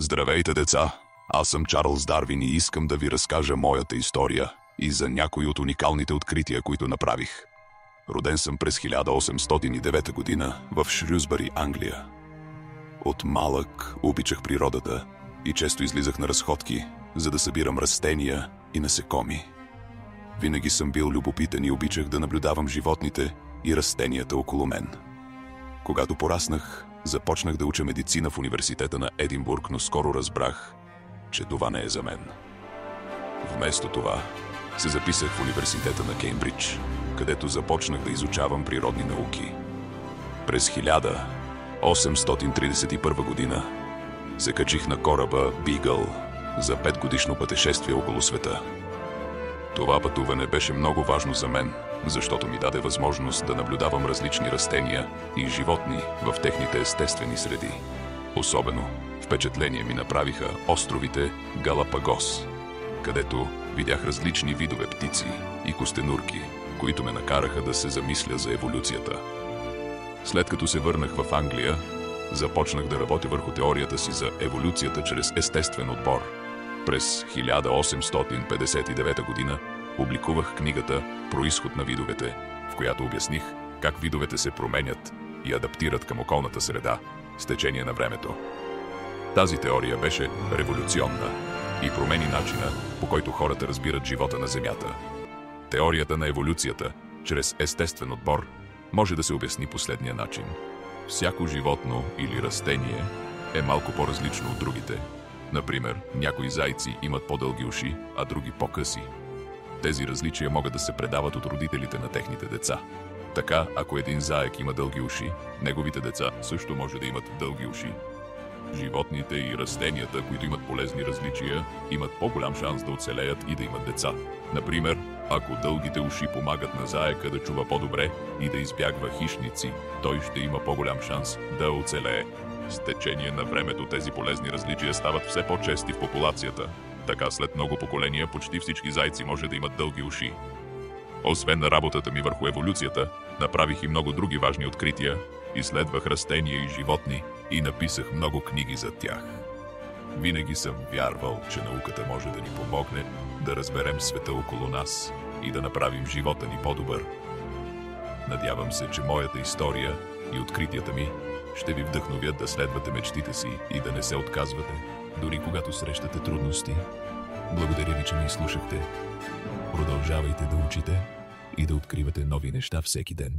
Здравейте, деца! Аз съм Чарлз Дарвин и искам да ви разкажа моята история и за някои от уникалните открития, които направих. Роден съм през 1809 година в Шрюсбъри, Англия. От малък обичах природата и често излизах на разходки, за да събирам растения и насекоми. Винаги съм бил любопитен и обичах да наблюдавам животните и растенията около мен. Когато пораснах, започнах да уча медицина в университета на Единбург, но скоро разбрах, че това не е за мен. Вместо това се записах в университета на Кеймбридж, където започнах да изучавам природни науки. През 1831 година се качих на кораба Бигъл за 5-годишно пътешествие около света. Това пътуване беше много важно за мен, защото ми даде възможност да наблюдавам различни растения и животни в техните естествени среди. Особено впечатление ми направиха островите Галапагос, където видях различни видове птици и костенурки, които ме накараха да се замисля за еволюцията. След като се върнах в Англия, започнах да работя върху теорията си за еволюцията чрез естествен отбор. През 1859 година публикувах книгата «Произход на видовете», в която обясних как видовете се променят и адаптират към околната среда с течение на времето. Тази теория беше революционна и промени начина, по който хората разбират живота на Земята. Теорията на еволюцията чрез естествен отбор може да се обясни последния начин. Всяко животно или растение е малко по-различно от другите. Например, някои зайци имат по-дълги уши, а други по-къси. Тези различия могат да се предават от родителите на техните деца. Така, ако един заек има дълги уши, неговите деца също може да имат дълги уши. Животните и растенията, които имат полезни различия, имат по-голям шанс да оцелеят и да имат деца. Например, ако дългите уши помагат на заека да чува по-добре и да избягва хищници, той ще има по-голям шанс да оцелее. С течение на времето тези полезни различия стават все по-чести в популацията. Така след много поколения почти всички зайци може да имат дълги уши. Освен на работата ми върху еволюцията, направих и много други важни открития, изследвах растения и животни и написах много книги за тях. Винаги съм вярвал, че науката може да ни помогне да разберем света около нас и да направим живота ни по-добър. Надявам се, че моята история и откритията ми ще ви вдъхновят да следвате мечтите си и да не се отказвате, дори когато срещате трудности. Благодаря ви, че ме изслушахте. Продължавайте да учите и да откривате нови неща всеки ден.